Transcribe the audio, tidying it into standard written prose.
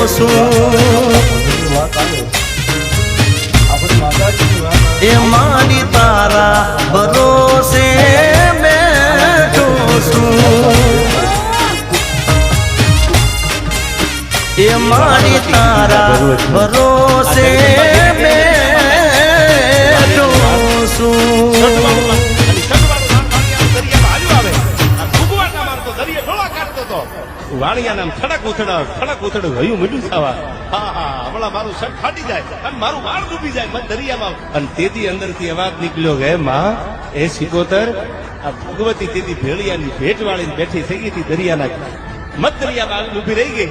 છું એ મારી તારા ભરોસે બેઠો છું એ મારી તારા ભરોસે બેઠો છું વાણિયા ખડક ઉથડ હયું મીઠું થવા હા હા હમણાં મારું શર્ટ ફાટી જાય અને મારું વાળ ડૂબી જાય મને દરિયામાં અને તેથી અંદરથી અવાજ નીકળ્યો કે માં એ સિકોતર આ ભગવતી તેથી ભેળિયાની ભેટ વાળી બેઠી થઈ ગઈ હતી દરિયાના મત દરિયામાં ઉભી રહી ગઈ